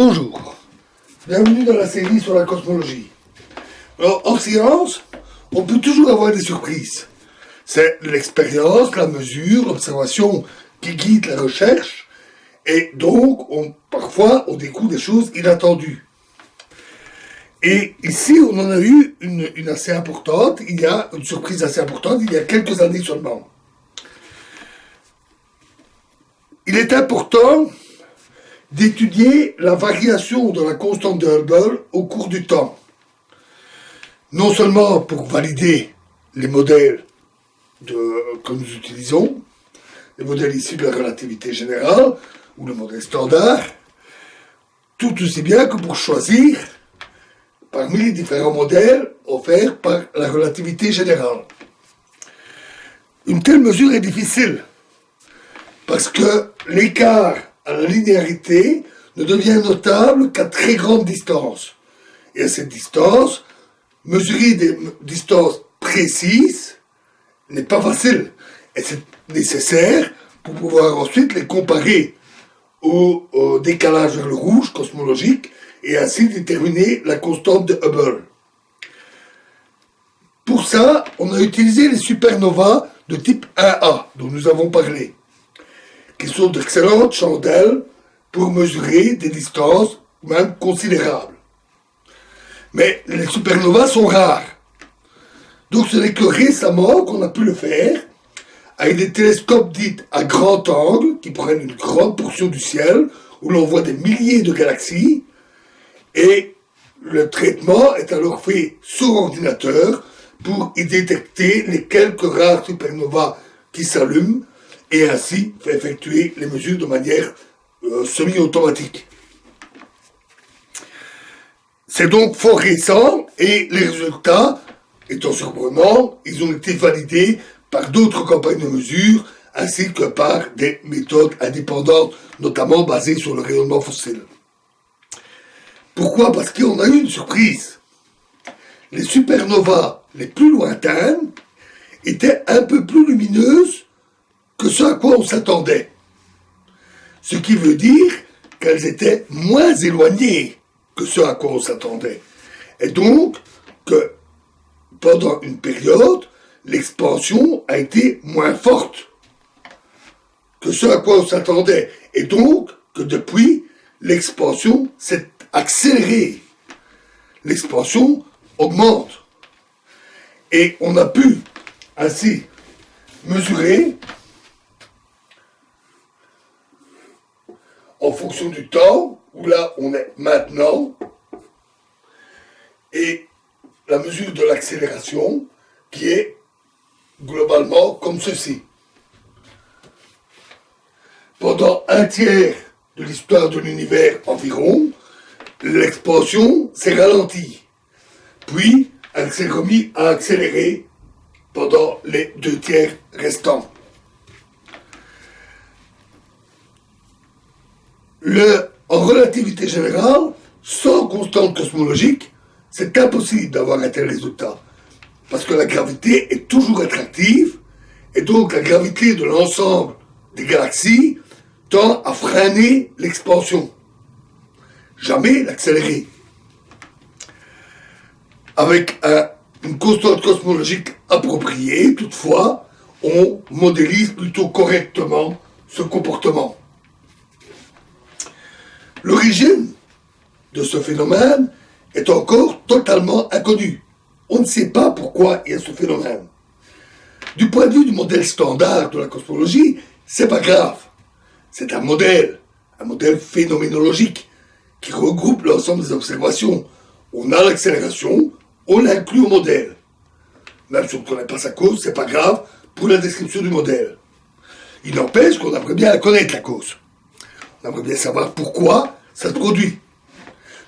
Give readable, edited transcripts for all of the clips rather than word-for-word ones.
Bonjour, bienvenue dans la série sur la cosmologie. Alors, en science, on peut toujours avoir des surprises. C'est l'expérience, la mesure, l'observation qui guide la recherche, et donc, parfois, on découvre des choses inattendues. Et ici, on en a eu une assez importante, une surprise assez importante, il y a quelques années seulement. Il est important d'étudier la variation de la constante de Hubble au cours du temps. Non seulement pour valider les modèles que nous utilisons, les modèles issus de la relativité générale, ou le modèle standard, tout aussi bien que pour choisir parmi les différents modèles offerts par la relativité générale. Une telle mesure est difficile, parce que l'écart à la linéarité ne devient notable qu'à très grande distance. Et à cette distance, mesurer des distances précises n'est pas facile. Et c'est nécessaire pour pouvoir ensuite les comparer au décalage vers le rouge cosmologique et ainsi déterminer la constante de Hubble. Pour ça, on a utilisé les supernovas de type 1A, dont nous avons parlé, qui sont d'excellentes chandelles pour mesurer des distances même considérables. Mais les supernovas sont rares. Donc ce n'est que récemment qu'on a pu le faire avec des télescopes dits à grand angle qui prennent une grande portion du ciel où l'on voit des milliers de galaxies et le traitement est alors fait sur ordinateur pour y détecter les quelques rares supernovas qui s'allument et ainsi effectuer les mesures de manière semi-automatique. C'est donc fort récent et les résultats, étant surprenants, ils ont été validés par d'autres campagnes de mesure ainsi que par des méthodes indépendantes, notamment basées sur le rayonnement fossile. Pourquoi ? Parce qu'on a eu une surprise. Les supernovas les plus lointaines étaient un peu plus lumineuses que ce à quoi on s'attendait. Ce qui veut dire qu'elles étaient moins éloignées que ce à quoi on s'attendait. Et donc, que pendant une période, l'expansion a été moins forte que ce à quoi on s'attendait. Et donc, que depuis, l'expansion s'est accélérée. L'expansion augmente. Et on a pu ainsi mesurer en fonction du temps, où là on est maintenant, et la mesure de l'accélération qui est globalement comme ceci. Pendant un tiers de l'histoire de l'univers environ, l'expansion s'est ralentie. Puis, elle s'est remise à accélérer pendant les 2 tiers restants. En relativité générale, sans constante cosmologique, c'est impossible d'avoir un tel résultat. Parce que la gravité est toujours attractive, et donc la gravité de l'ensemble des galaxies tend à freiner l'expansion. Jamais l'accélérer. Avec une constante cosmologique appropriée, toutefois, on modélise plutôt correctement ce comportement. L'origine de ce phénomène est encore totalement inconnue. On ne sait pas pourquoi il y a ce phénomène. Du point de vue du modèle standard de la cosmologie, c'est pas grave. C'est un modèle phénoménologique, qui regroupe l'ensemble des observations. On a l'accélération, on l'inclut au modèle. Même si on ne connaît pas sa cause, c'est pas grave pour la description du modèle. Il n'empêche qu'on aimerait bien connaître la cause. On aimerait bien savoir pourquoi ça se produit.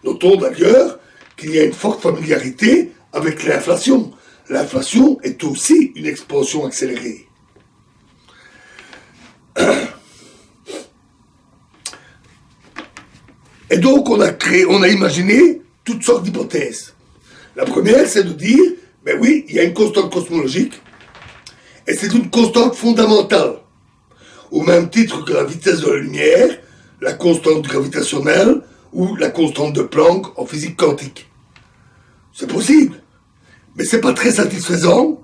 Notons d'ailleurs qu'il y a une forte familiarité avec l'inflation. L'inflation est aussi une expansion accélérée. Et donc on a imaginé toutes sortes d'hypothèses. La première, c'est de dire, ben oui, il y a une constante cosmologique, et c'est une constante fondamentale. Au même titre que la vitesse de la lumière, la constante gravitationnelle, ou la constante de Planck en physique quantique. C'est possible, mais c'est pas très satisfaisant,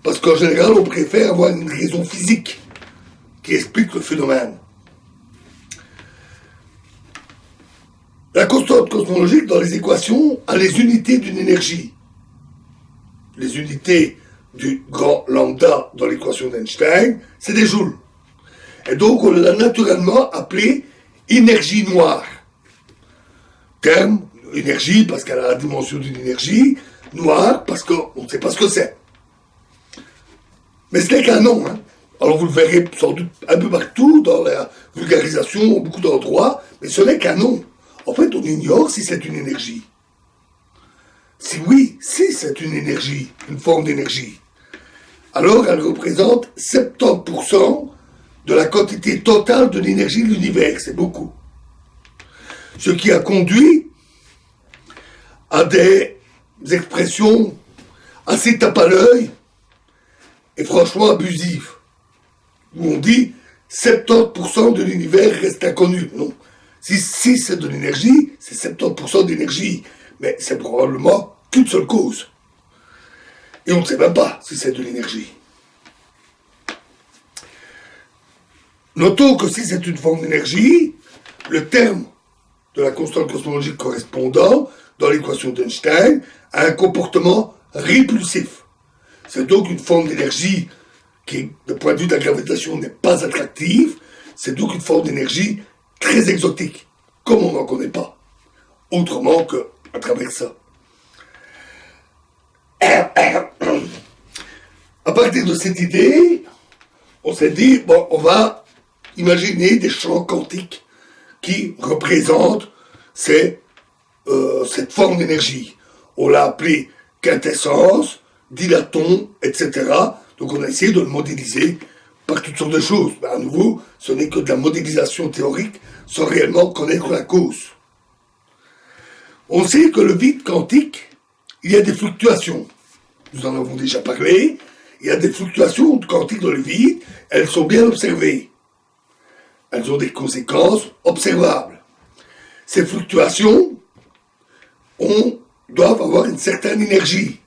parce qu'en général, on préfère avoir une raison physique qui explique le phénomène. La constante cosmologique dans les équations a les unités d'une énergie. Les unités du grand lambda dans l'équation d'Einstein, c'est des joules. Et donc on l'a naturellement appelée énergie noire. Terme, énergie parce qu'elle a la dimension d'une énergie, noire parce qu'on ne sait pas ce que c'est. Mais ce n'est qu'un nom. Alors vous le verrez sans doute un peu partout dans la vulgarisation, beaucoup d'endroits, mais ce n'est qu'un nom. En fait, on ignore si c'est une énergie. Si oui, si c'est une énergie, une forme d'énergie, alors elle représente 70% de la quantité totale de l'énergie de l'univers. C'est beaucoup. Ce qui a conduit à des expressions assez tape à l'œil et franchement abusives, où on dit 70% de l'univers reste inconnu. Non. Si c'est de l'énergie, c'est 70% d'énergie. Mais c'est probablement qu'une seule cause. Et on ne sait même pas si c'est de l'énergie. Notons que si c'est une forme d'énergie, le terme de la constante cosmologique correspondant, dans l'équation d'Einstein, a un comportement répulsif. C'est donc une forme d'énergie qui, de point de vue de la gravitation, n'est pas attractive. C'est donc une forme d'énergie très exotique, comme on n'en connaît pas, autrement qu'à travers ça. À partir de cette idée, on s'est dit, bon, on va imaginer des champs quantiques qui représentent cette forme d'énergie. On l'a appelé quintessence, dilaton, etc. Donc on a essayé de le modéliser par toutes sortes de choses. Mais à nouveau, ce n'est que de la modélisation théorique sans réellement connaître la cause. On sait que le vide quantique, il y a des fluctuations. Nous en avons déjà parlé. Il y a des fluctuations quantiques dans le vide. Elles sont bien observées. Elles ont des conséquences observables. Ces fluctuations doivent avoir une certaine énergie.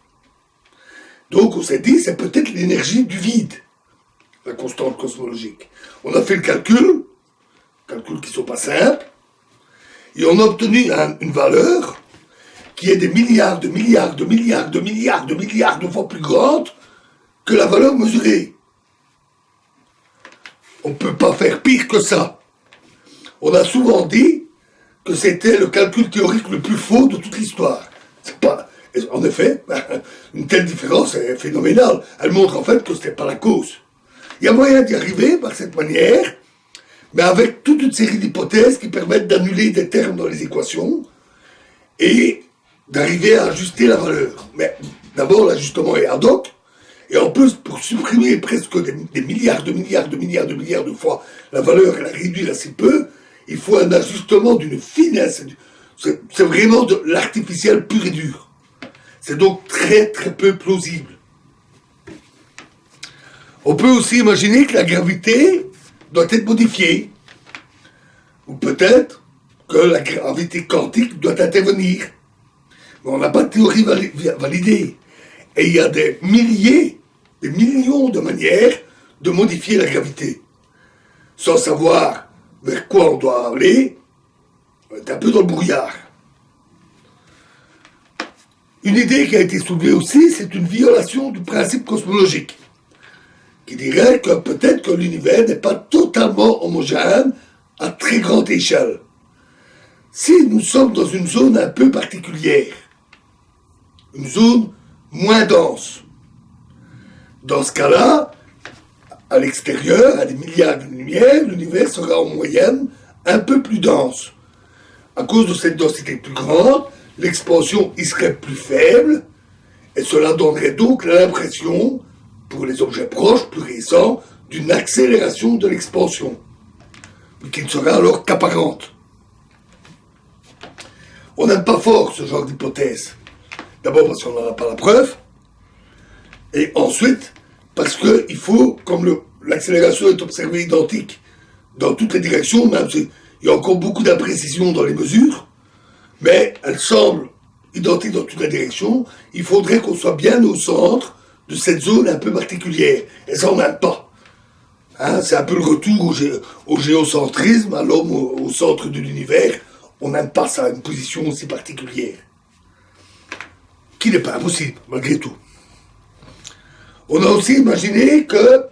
Donc on s'est dit, c'est peut-être l'énergie du vide, la constante cosmologique. On a fait le calcul qui ne sont pas simples, et on a obtenu une valeur qui est des milliards de fois plus grande que la valeur mesurée. On ne peut pas faire pire que ça. On a souvent dit que c'était le calcul théorique le plus faux de toute l'histoire. C'est pas... En effet, une telle différence est phénoménale. Elle montre en fait que ce n'est pas la cause. Il y a moyen d'y arriver par cette manière, mais avec toute une série d'hypothèses qui permettent d'annuler des termes dans les équations et d'arriver à ajuster la valeur. Mais d'abord, l'ajustement est ad hoc, et en plus, pour supprimer presque des milliards de fois la valeur et la réduire assez peu, il faut un ajustement d'une finesse. C'est vraiment de l'artificiel pur et dur. C'est donc très très peu plausible. On peut aussi imaginer que la gravité doit être modifiée. Ou peut-être que la gravité quantique doit intervenir. Mais on n'a pas de théorie validée. Et il y a des millions de manières de modifier la gravité. Sans savoir vers quoi on doit aller, on est un peu dans le brouillard. Une idée qui a été soulevée aussi, c'est une violation du principe cosmologique, qui dirait que peut-être que l'univers n'est pas totalement homogène à très grande échelle. Si nous sommes dans une zone un peu particulière, une zone moins dense, dans ce cas-là, à l'extérieur, à des milliards de lumières, l'univers sera en moyenne un peu plus dense. À cause de cette densité plus grande, l'expansion y serait plus faible, et cela donnerait donc l'impression, pour les objets proches, plus récents, d'une accélération de l'expansion, mais qui ne serait alors qu'apparente. On n'aime pas fort ce genre d'hypothèse. D'abord parce qu'on n'en a pas la preuve, et ensuite parce qu'il faut, comme l'accélération est observée identique dans toutes les directions, même s'il y a encore beaucoup d'imprécisions dans les mesures, mais elle semble identique dans toute la direction. Il faudrait qu'on soit bien au centre de cette zone un peu particulière. Et ça, on n'aime pas. Hein, c'est un peu le retour au géocentrisme, à l'homme au centre de l'univers. On n'aime pas ça, une position aussi particulière. Qui n'est pas impossible, malgré tout. On a aussi imaginé que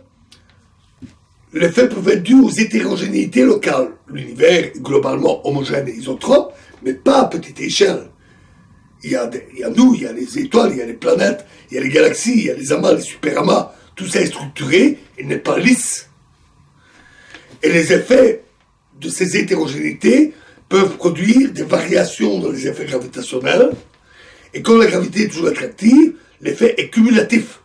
l'effet pouvait être dû aux hétérogénéités locales. L'univers est globalement homogène et isotrope, mais pas à petite échelle. Il y a nous, il y a les étoiles, il y a les planètes, il y a les galaxies, il y a les amas, les superamas. Tout ça est structuré et n'est pas lisse. Et les effets de ces hétérogénéités peuvent produire des variations dans les effets gravitationnels. Et quand la gravité est toujours attractive, l'effet est cumulatif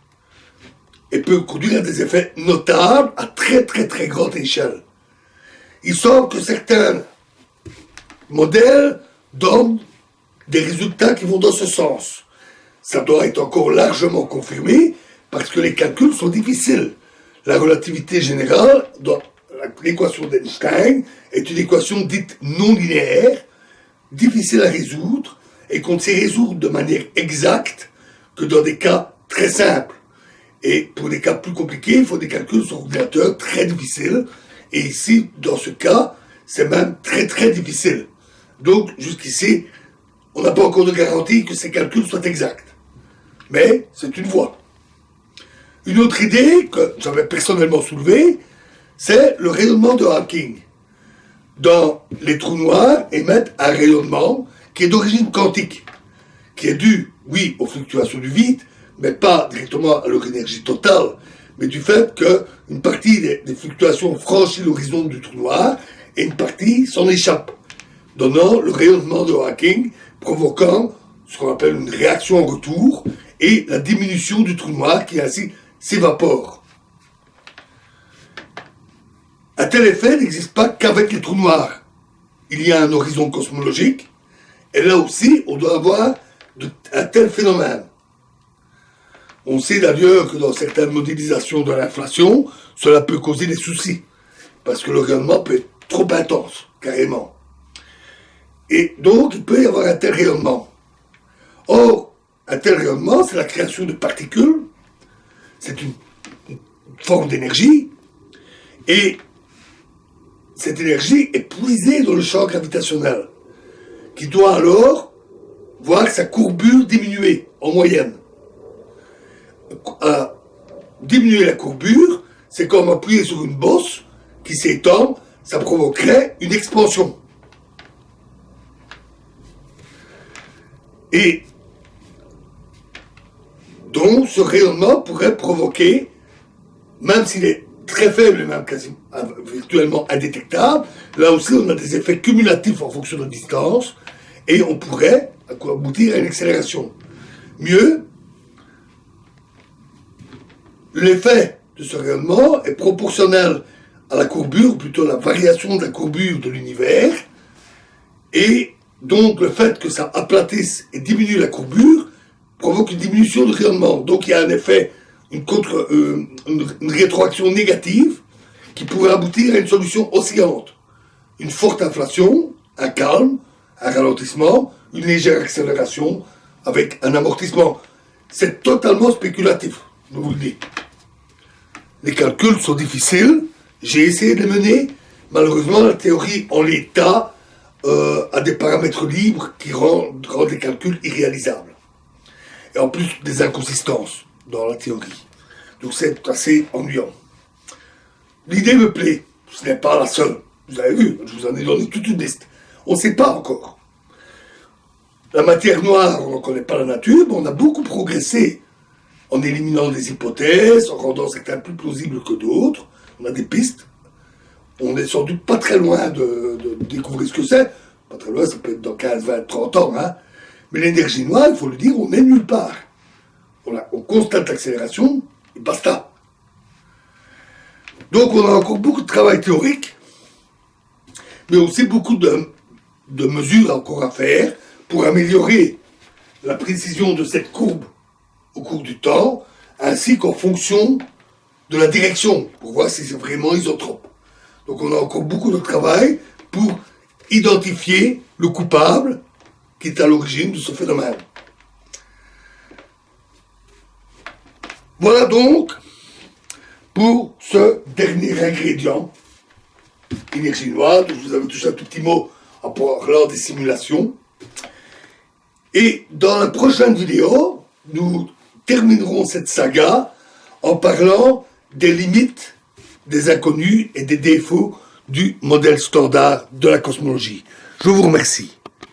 et peut conduire à des effets notables à très très très grande échelle. Il semble que certains modèles donnent des résultats qui vont dans ce sens. Ça doit être encore largement confirmé parce que les calculs sont difficiles. La relativité générale, l'équation d'Einstein, est une équation dite non linéaire, difficile à résoudre, et qu'on ne sait résoudre de manière exacte que dans des cas très simples. Et pour des cas plus compliqués, il faut des calculs sur ordinateur très difficiles. Et ici, dans ce cas, c'est même très très difficile. Donc, jusqu'ici, on n'a pas encore de garantie que ces calculs soient exacts. Mais c'est une voie. Une autre idée que j'avais personnellement soulevée, c'est le rayonnement de Hawking. Dans les trous noirs émettent un rayonnement qui est d'origine quantique, qui est dû, oui, aux fluctuations du vide, mais pas directement à leur énergie totale, mais du fait qu'une partie des fluctuations franchit l'horizon du trou noir et une partie s'en échappe, donnant le rayonnement de Hawking, provoquant ce qu'on appelle une réaction en retour et la diminution du trou noir qui ainsi s'évapore. Un tel effet n'existe pas qu'avec les trous noirs. Il y a un horizon cosmologique, et là aussi, on doit avoir un tel phénomène. On sait d'ailleurs que dans certaines modélisations de l'inflation, cela peut causer des soucis, parce que le rayonnement peut être trop intense, carrément. Et donc, il peut y avoir un tel rayonnement. Or, un tel rayonnement, c'est la création de particules, c'est une forme d'énergie, et cette énergie est puisée dans le champ gravitationnel, qui doit alors voir sa courbure diminuer en moyenne. Diminuer la courbure, c'est comme appuyer sur une bosse qui s'étend, ça provoquerait une expansion. Et donc ce rayonnement pourrait provoquer, même s'il est très faible et même quasi virtuellement indétectable, là aussi on a des effets cumulatifs en fonction de la distance, et on pourrait aboutir à une accélération. Mieux, l'effet de ce rayonnement est proportionnel à la courbure, plutôt à la variation de la courbure de l'univers, et donc le fait que ça aplatisse et diminue la courbure provoque une diminution du rayonnement. Donc il y a un effet, une rétroaction négative qui pourrait aboutir à une solution oscillante. Une forte inflation, un calme, un ralentissement, une légère accélération avec un amortissement. C'est totalement spéculatif, je vous le dis. Les calculs sont difficiles, j'ai essayé de les mener, malheureusement la théorie en l'état a des paramètres libres qui rendent les calculs irréalisables. Et en plus des inconsistances dans la théorie. Donc c'est assez ennuyant. L'idée me plaît, ce n'est pas la seule. Vous avez vu, je vous en ai donné toute une liste. On ne sait pas encore. La matière noire, on n'en connaît pas la nature, mais on a beaucoup progressé en éliminant des hypothèses, en rendant certains plus plausibles que d'autres. On a des pistes. On n'est sans doute pas très loin de découvrir ce que c'est. Pas très loin, ça peut être dans 15, 20, 30 ans. Hein. Mais l'énergie noire, il faut le dire, on n'est nulle part. On constate l'accélération, et basta. Donc on a encore beaucoup de travail théorique, mais aussi beaucoup de mesures encore à faire pour améliorer la précision de cette courbe au cours du temps, ainsi qu'en fonction de la direction, pour voir si c'est vraiment isotrope. Donc on a encore beaucoup de travail pour identifier le coupable qui est à l'origine de ce phénomène. Voilà donc pour ce dernier ingrédient, énergie noire. Donc je vous avais touché un tout petit mot en parlant des simulations. Et dans la prochaine vidéo, nous terminerons cette saga en parlant des limites, des inconnus et des défauts du modèle standard de la cosmologie. Je vous remercie.